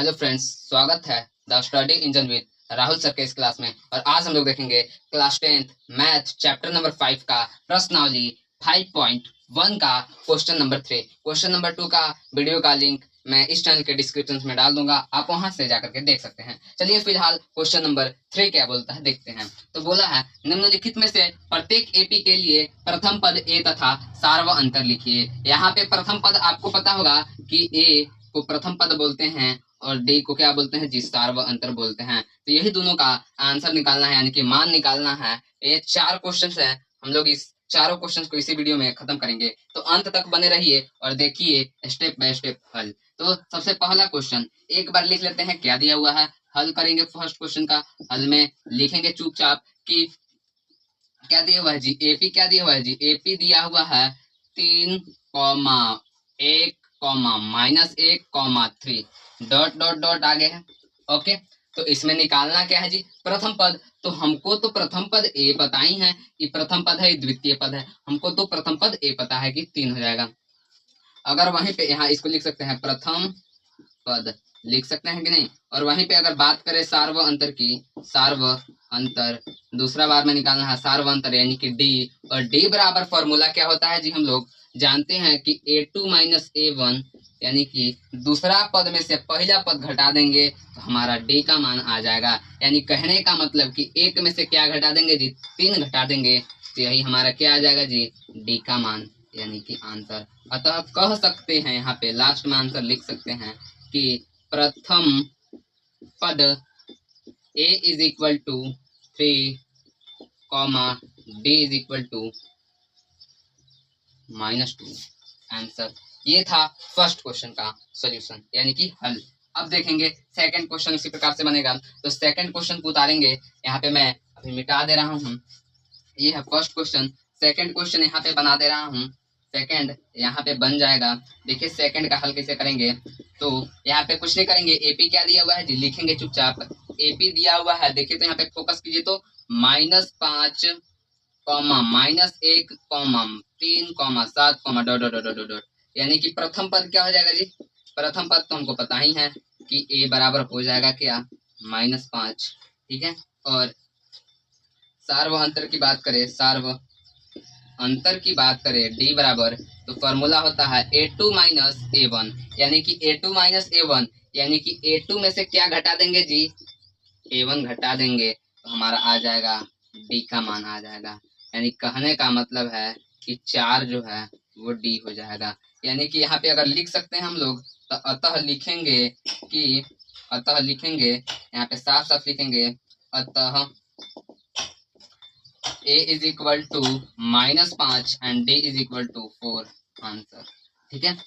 Hello friends, स्वागत है the study engine with Rahul sir के इस क्लास में। और आज हम लोग देखेंगे class 10th math chapter number 5 का प्रश्नावली 5.1 का क्वेश्चन नंबर 3। क्वेश्चन नंबर 2 का वीडियो का लिंक मैं इस चैनल के डिस्क्रिप्शन में डाल दूंगा, आप वहां से जाकर के देख सकते हैं। चलिए फिलहाल क्वेश्चन नंबर 3 क्या बोलता है देखते हैं। तो बोला है निम्नलिखित में से प्रत्येक एपी के लिए प्रथम पद ए तथा सार्व अंतर लिखिए। यहाँ पे प्रथम पद आपको पता होगा कि ए को प्रथम पद बोलते हैं और डी को क्या बोलते हैं जी, सार्व अंतर बोलते हैं। तो यही दोनों का आंसर निकालना है, यानी कि मान निकालना है। ये 4 क्वेश्चंस है, हम लोग इस चारों क्वेश्चंस को इसी वीडियो में खत्म करेंगे, तो अंत तक बने रहिए और देखिए स्टेप बाय स्टेप हल। तो सबसे पहला क्वेश्चन एक बार लिख लेते हैं क्या दिया हुआ है, हल करेंगे। फर्स्ट क्वेश्चन का हल में लिखेंगे चुपचाप कि क्या दिया हुआ है जी, एपी क्या दिया हुआ है जी, एपी दिया हुआ है 3,1, -1, 3 डॉट डॉट डॉट आगे है। ओके, तो इसमें निकालना क्या है जी, प्रथम पद। तो हमको तो प्रथम पद ए पता ही है कि प्रथम पद है, द्वितीय पद है, हमको तो प्रथम पद ए पता है कि 3 हो जाएगा। अगर वहीं पे यहाँ इसको लिख सकते हैं, प्रथम पद लिख सकते हैं कि नहीं। और वहीं पे अगर बात करें सार्व अंतर की, सार्व अंतर दूसरा बार में निकालना है सार्व अंतर, यानी कि डी। और डी बराबर फॉर्मूला क्या होता है जी, हम लोग जानते हैं कि a2 - a1, यानी कि दूसरा पद में से पहला पद घटा देंगे तो हमारा डी का मान आ जाएगा। यानी कहने का मतलब कि एक में से क्या घटा देंगे जी, 3 घटा देंगे, तो यही हमारा क्या आ जाएगा जी, डी का मान, यानी कि आंसर। अतः कह सकते हैं, यहाँ पे लास्ट में आंसर लिख सकते हैं कि प्रथम पद a is equal to 3, d is equal to -2। Answer ये था फर्स्ट क्वेश्चन का सॉल्यूशन, यानी कि हल। अब देखेंगे सेकंड क्वेश्चन इसी प्रकार से बनेगा। तो सेकंड क्वेश्चन को उतारेंगे, यहाँ पे मैं अभी मिटा दे रहा हूँ, ये है फर्स्ट क्वेश्चन। सेकंड क्वेश्चन यहाँ पे बना दे रहा हूँ, सेकंड यहाँ पे बन जाएगा। देखिए सेकंड का हल कैसे करेंगे। तो यहाँ पे कुछ नहीं करेंगे, एपी क्या दिया हुआ है जी, लिखेंगे चुपचाप। एपी दिया हुआ है, देखिए तो यहाँ पे फोकस कीजिए, तो -5, -1, 3, 7, डॉट डॉट डॉट डॉट, यानी कि प्रथम पद क्या हो जाएगा जी, प्रथम पद तो हमको पता ही है कि ए बराबर हो जाएगा क्या, -5, ठीक है। और सार्व अंतर की बात करें, सार्व अंतर की बात करें डी बराबर, तो फॉर्मूला होता है a2 - a1, यानी कि a2 - a1, यानी कि a2 में से क्या घटा देंगे जी, a1 घटा देंगे, तो हमारा आ जाएगा डी का मान आ जाएगा। यानी कहने का मतलब है कि 4 जो है वो डी हो जाएगा। यानी कि यहाँ पे अगर लिख सकते हैं हम लोग, तो अतः लिखेंगे कि, अतः लिखेंगे यहाँ पे साफ साफ लिखेंगे, अतः a is equal to -5 and d is equal to 4 answer. ठीक है,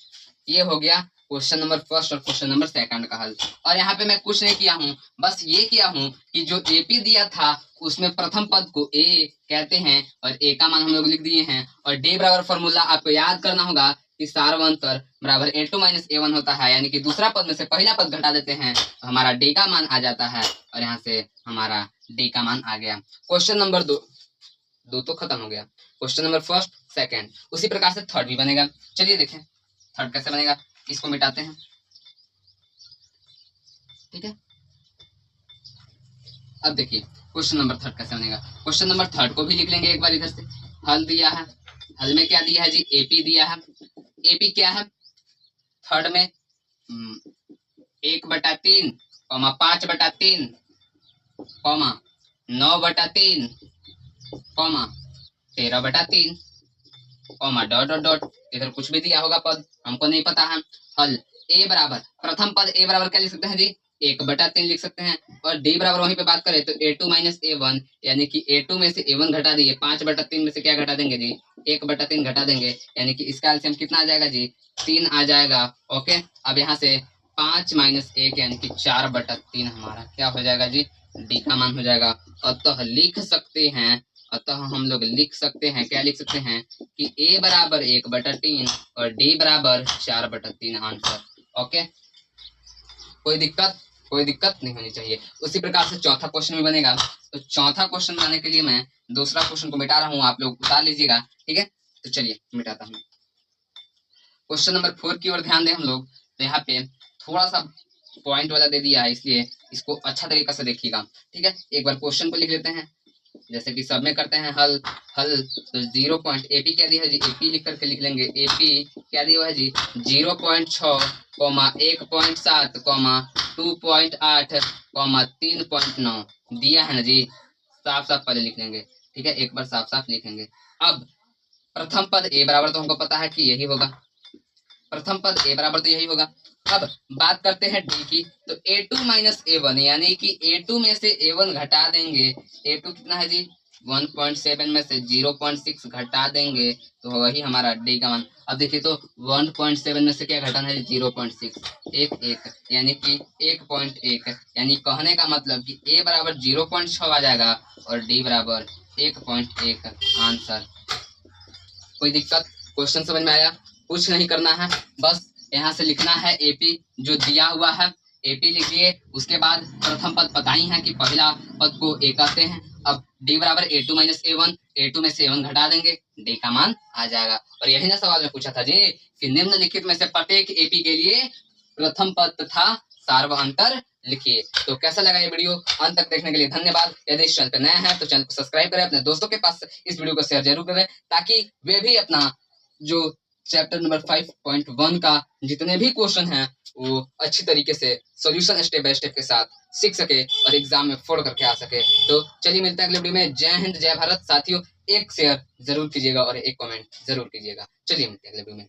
ये हो गया क्वेश्चन नंबर फर्स्ट और क्वेश्चन नंबर सेकंड का हल। और यहाँ पे मैं कुछ नहीं किया हूँ, बस ये किया हूँ कि जो एपी दिया था उसमें प्रथम पद को ए कहते हैं और ए का मान हम लोग लिख दिए हैं। और डी बराबर फॉर्मूला आपको याद करना होगा कि सार्व अंतर बराबर a2 - a1 होता है, यानी कि दूसरा पद में से पहला पद घटा देते हैं तो हमारा डी का मान आ जाता है, और यहाँ से हमारा डी का मान आ गया। क्वेश्चन नंबर दो तो खत्म हो गया। क्वेश्चन नंबर फर्स्ट सेकंड, उसी प्रकार से थर्ड भी बनेगा। चलिए देखें थर्ड कैसे बनेगा, इसको मिटाते हैं, ठीक है। अब देखिए क्वेश्चन नंबर थर्ड कैसे बनेगा। क्वेश्चन नंबर थर्ड को भी लिख लेंगे एक बार इधर से। हल दिया है, हल में क्या दिया है जी, एपी दिया है। एपी क्या है, थर्ड में 1/3, 5/3, 9/3, 13/3, डॉट डॉट डॉट, इधर कुछ भी दिया होगा पद, हमको नहीं पता है। हल ए बराबर, प्रथम पद ए बराबर क्या लिख सकते हैं जी, 1/3 लिख सकते हैं। और डी बराबर वहीं पे बात करें तो a2 - a1, यानी कि a2 में से a1 घटा दिए, 5/3 में से क्या घटा देंगे जी, 1/3 घटा देंगे, यानी कि इसका एलसीएम कितना आ जाएगा जी, 3 आ जाएगा। ओके, अब यहाँ से 5 - 1 यानी कि 4/3 हमारा क्या हो जाएगा जी, डी का मान हो जाएगा। अतः लिख सकते हैं, अतः हम लोग लिख सकते हैं, क्या लिख सकते हैं कि a बराबर 1/3 और d बराबर 4/3 आंसर। ओके, कोई दिक्कत नहीं होनी चाहिए। उसी प्रकार से चौथा क्वेश्चन भी बनेगा। तो चौथा क्वेश्चन बनाने के लिए मैं दूसरा क्वेश्चन को मिटा रहा हूँ, आप लोग उतार लीजिएगा, ठीक है। तो चलिए मिटाता हूँ। क्वेश्चन नंबर 4 की ओर ध्यान दें हम लोग। तो यहाँ पे थोड़ा सा पॉइंट वाला दे दिया है, इसलिए इसको अच्छा तरीका से देखिएगा। ठीक है, एक बार क्वेश्चन को लिख लेते हैं, जैसे कि सब में करते हैं हल। हल तो 0. एपी क्या दिया है जी, एपी लिख करके लिख लेंगे। एपी क्या दिया हुआ है जी, 0.6, 1.7, 2.8, 3.9 दिया है ना जी। साफ साफ पहले लिख लेंगे। ठीक है, एक बार साफ साफ लिखेंगे। अब प्रथम पद ए बराबर तो हमको पता है कि यही होगा, प्रथम पद ए बराबर तो यही होगा। अब बात करते हैं डी की, तो a2 माइनस a1 यानी कि a2 में से a1 घटा देंगे। a2 कितना है जी, 1.7 में से 0.6 घटा देंगे तो वही हमारा डी का मान। अब देखिए तो 1.7 में से क्या घटाना है, 0.6, एक यानी कि 1.1, यानी कहने का मतलब कि a बराबर 0.6 आ जाएगा और डी बराबर 1.1 आंसर। कोई दिक्कत, क्वेश्चन समझ में आया? कुछ नहीं करना है, बस यहाँ से लिखना है एपी जो दिया हुआ है, एपी लिखिए। उसके बाद प्रथम पद पता ही है कि पहला पद को ए कहते हैं। अब डी बराबर a2 माइनस a1, a2 में से a1 घटा देंगे, डी का मान आ जाएगा। और यही ना सवाल में पूछा था जी कि निम्नलिखित में से प्रत्येक एपी के लिए प्रथम पद तथा सार्वअंतर लिखिए। तो कैसा लगा ये वीडियो, अंत तक देखने के लिए धन्यवाद। यदि इस चैनल पर नया है तो चैनल को सब्सक्राइब करें, अपने दोस्तों के पास इस वीडियो को शेयर जरूर करें, ताकि वे भी अपना जो चैप्टर नंबर 5.1 का जितने भी क्वेश्चन हैं वो अच्छी तरीके से सॉल्यूशन स्टेप बाय स्टेप के साथ सीख सके और एग्जाम में फोड़ करके आ सके। तो चलिए मिलते हैं अगले वीडियो में। जय हिंद, जय भारत। साथियों, एक शेयर जरूर कीजिएगा और एक कमेंट जरूर कीजिएगा। चलिए मिलते हैं अगले वीडियो में।